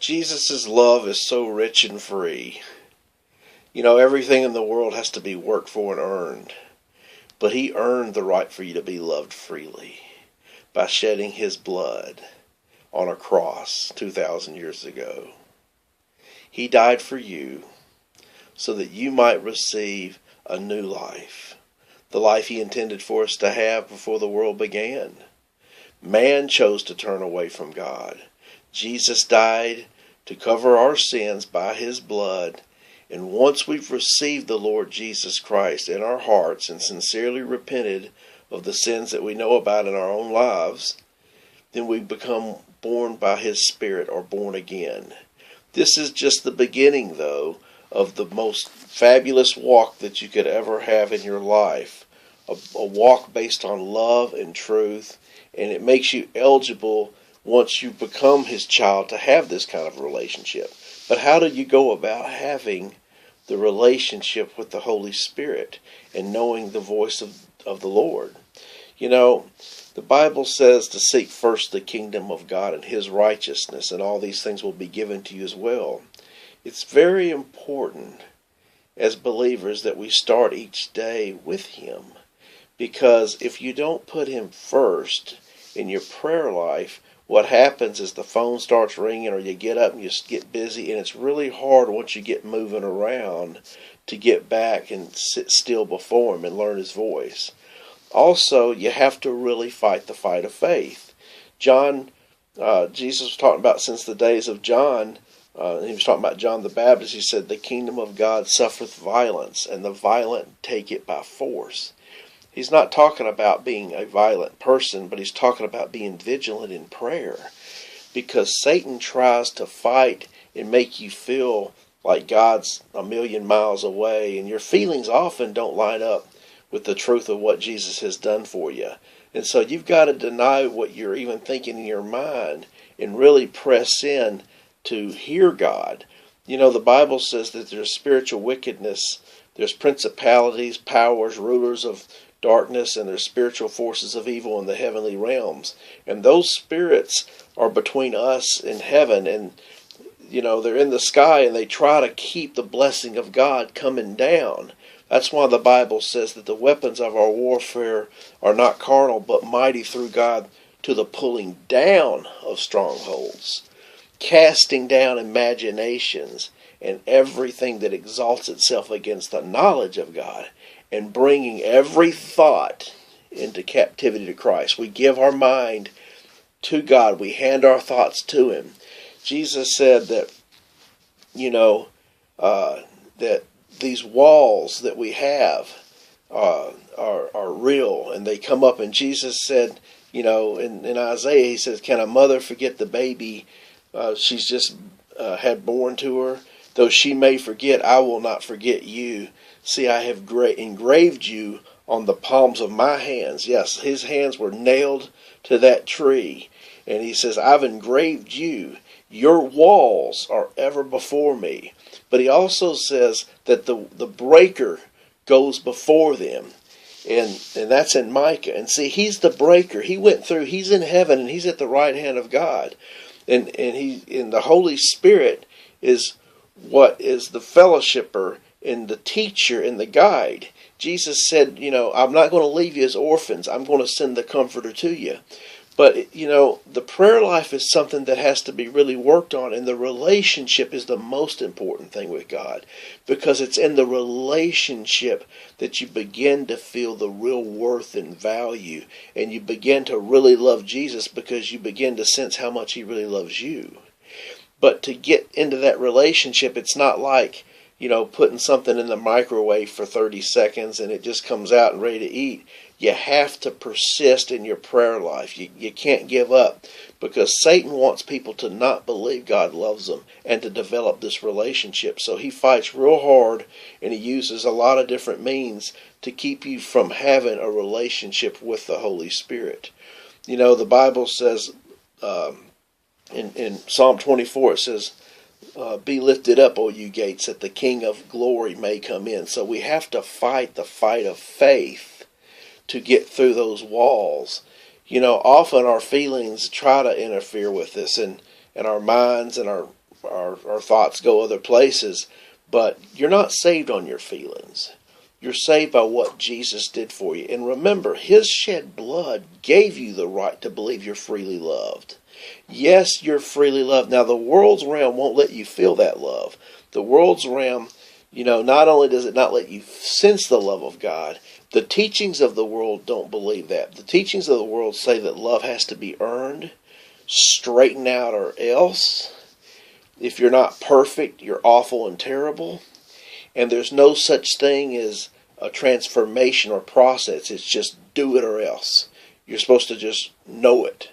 Jesus' love is so rich and free. You know, everything in the world has to be worked for and earned. But he earned the right for you to be loved freely by shedding his blood on a cross 2,000 years ago. He died for you so that you might receive a new life, the life he intended for us to have before the world began. Man chose to turn away from God. Jesus died to cover our sins by his blood. And once we've received the Lord Jesus Christ in our hearts and sincerely repented of the sins that we know about in our own lives, then we become born by his Spirit, or born again. This is just the beginning, though, of the most fabulous walk that you could ever have in your life. A walk based on love and truth, and it makes you eligible once you become his child to have this kind of relationship. But how do you go about having the relationship with the Holy Spirit and knowing the voice of the Lord? You know, the Bible says to seek first the kingdom of God and his righteousness, and all these things will be given to you as well. It's very important as believers that we start each day with him, because if you don't put him first in your prayer life, what happens is the phone starts ringing, or you get up and you get busy, and it's really hard once you get moving around to get back and sit still before him and learn his voice. Also, you have to really fight the fight of faith. Jesus was talking about since the days of John, he was talking about John the Baptist. He said, the kingdom of God suffereth violence, and the violent take it by force. He's not talking about being a violent person, but he's talking about being vigilant in prayer. Because Satan tries to fight and make you feel like God's a million miles away, and your feelings often don't line up with the truth of what Jesus has done for you. And so you've got to deny what you're even thinking in your mind and really press in to hear God. You know, the Bible says that there's spiritual wickedness, there's principalities, powers, rulers of darkness, and there's spiritual forces of evil in the heavenly realms. And those spirits are between us and heaven, and you know, they're in the sky, and they try to keep the blessing of God coming down. That's why the Bible says that the weapons of our warfare are not carnal, but mighty through God to the pulling down of strongholds, casting down imaginations and everything that exalts itself against the knowledge of God, and bringing every thought into captivity to Christ. We give our mind to God. We hand our thoughts to him. Jesus said that, that these walls that we have are real, and they come up. And Jesus said, in Isaiah, he says, can a mother forget the baby she's just had born to her? Though she may forget, I will not forget you. See, I have engraved you on the palms of my hands. Yes, his hands were nailed to that tree. And he says, I've engraved you. Your walls are ever before me. But he also says that the breaker goes before them. And that's in Micah. And see, he's the breaker. He went through, he's in heaven, and he's at the right hand of God. And the Holy Spirit is what is the fellowshipper and the teacher and the guide. Jesus said, I'm not going to leave you as orphans. I'm going to send the Comforter to you. But, the prayer life is something that has to be really worked on, and the relationship is the most important thing with God, because it's in the relationship that you begin to feel the real worth and value, and you begin to really love Jesus because you begin to sense how much he really loves you. But to get into that relationship, it's not like, putting something in the microwave for 30 seconds and it just comes out and ready to eat. You have to persist in your prayer life. You can't give up, because Satan wants people to not believe God loves them and to develop this relationship. So he fights real hard, and he uses a lot of different means to keep you from having a relationship with the Holy Spirit. The Bible says in Psalm 24, it says, be lifted up, O you gates, that the King of glory may come in. So we have to fight the fight of faith to get through those walls. Often our feelings try to interfere with this, and our minds and our our thoughts go other places. But you're not saved on your feelings. You're saved by what Jesus did for you. And remember, his shed blood gave you the right to believe you're freely loved. Yes, you're freely loved. Now, the world's realm won't let you feel that love. The world's realm, not only does it not let you sense the love of God, the teachings of the world don't believe that. The teachings of the world say that love has to be earned, straightened out, or else. If you're not perfect, you're awful and terrible. And there's no such thing as a transformation or process. It's just do it or else. You're supposed to just know it.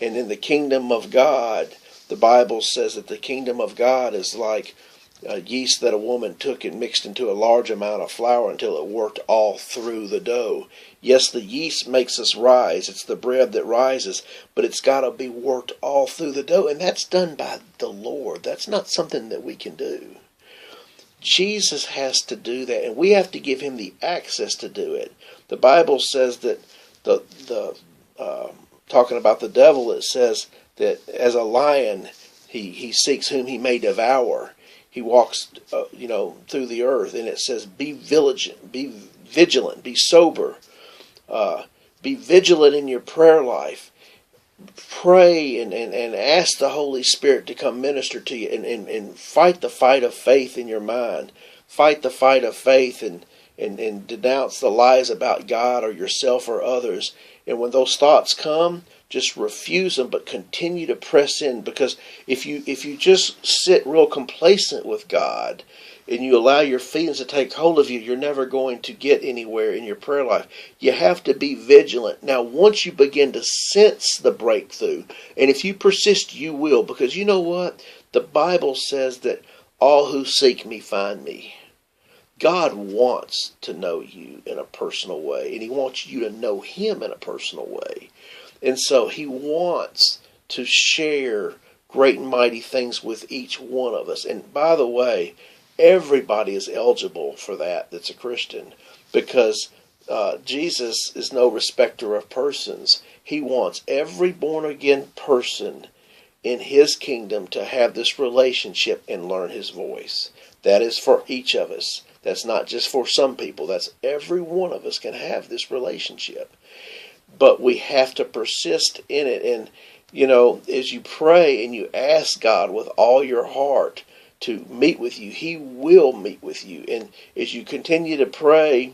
And in the kingdom of God, the Bible says that the kingdom of God is like yeast that a woman took and mixed into a large amount of flour until it worked all through the dough. Yes, the yeast makes us rise. It's the bread that rises, but it's got to be worked all through the dough. And that's done by the Lord. That's not something that we can do. Jesus has to do that, and we have to give him the access to do it. The Bible says that talking about the devil, it says that as a lion, he seeks whom he may devour. He walks, through the earth, and it says, be vigilant, be sober, be vigilant in your prayer life. Pray and ask the Holy Spirit to come minister to you and fight the fight of faith in your mind. Fight the fight of faith and denounce the lies about God or yourself or others. And when those thoughts come, just refuse them, but continue to press in. Because if you just sit real complacent with God and you allow your feelings to take hold of you, you're never going to get anywhere in your prayer life. You have to be vigilant. Now, once you begin to sense the breakthrough, and if you persist, you will, because you know what? The Bible says that all who seek me find me. God wants to know you in a personal way, and he wants you to know him in a personal way. And so he wants to share great and mighty things with each one of us. And by the way, everybody is eligible for that's a Christian, because Jesus is no respecter of persons. He wants every born-again person in his kingdom to have this relationship and learn his voice. That is for each of us. That's not just for some people. That's every one of us can have this relationship. But we have to persist in it. And, as you pray and you ask God with all your heart to meet with you, he will meet with you. And as you continue to pray,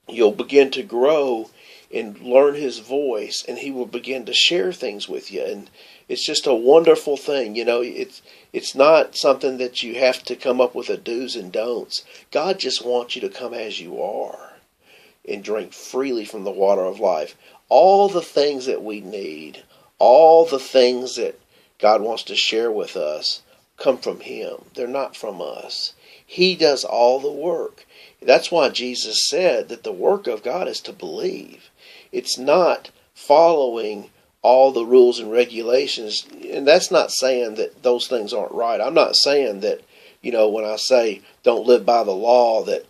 you'll begin to grow and learn his voice, and he will begin to share things with you. And it's just a wonderful thing. It's not something that you have to come up with a do's and don'ts. God just wants you to come as you are and drink freely from the water of life. All the things that we need, all the things that God wants to share with us, come from him. They're not from us. He does all the work. That's why Jesus said that the work of God is to believe. It's not following all the rules and regulations. And that's not saying that those things aren't right. I'm not saying that, when I say don't live by the law, that,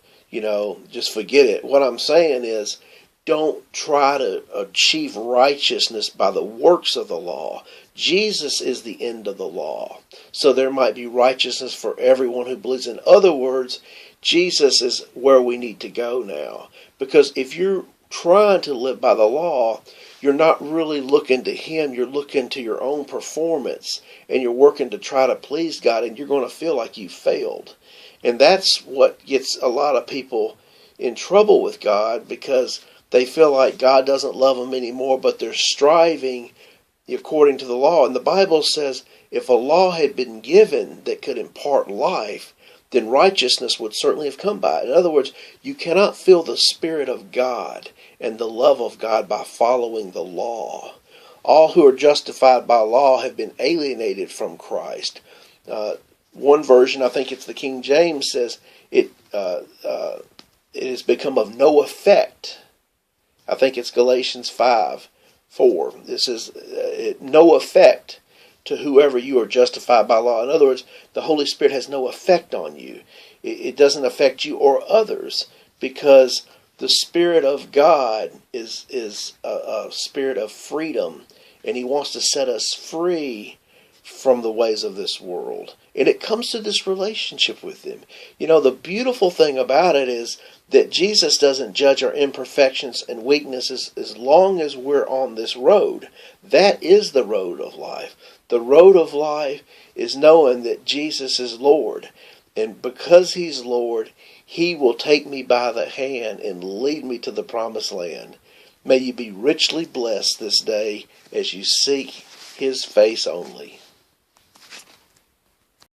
just forget it. What I'm saying is, don't try to achieve righteousness by the works of the law. Jesus is the end of the law. So there might be righteousness for everyone who believes. In other words, Jesus is where we need to go now. Because if you're trying to live by the law, you're not really looking to him. You're looking to your own performance. And you're working to try to please God. And you're going to feel like you failed. And that's what gets a lot of people in trouble with God, because they feel like God doesn't love them anymore, but they're striving according to the law. And the Bible says if a law had been given that could impart life, then righteousness would certainly have come by it. In other words, you cannot feel the Spirit of God and the love of God by following the law. All who are justified by law have been alienated from Christ. One version, I think it's the King James, says it has become of no effect. I think it's Galatians 5:4. This is no effect to whoever you are justified by law. In other words, the Holy Spirit has no effect on you. It doesn't affect you or others, because the Spirit of God is a spirit of freedom, and he wants to set us free from the ways of this world. And it comes to this relationship with Him. You know, the beautiful thing about it is that Jesus doesn't judge our imperfections and weaknesses as long as we're on this road. That is the road of life. The road of life is knowing that Jesus is Lord. And because He's Lord, He will take me by the hand and lead me to the promised land. May you be richly blessed this day as you seek His face only.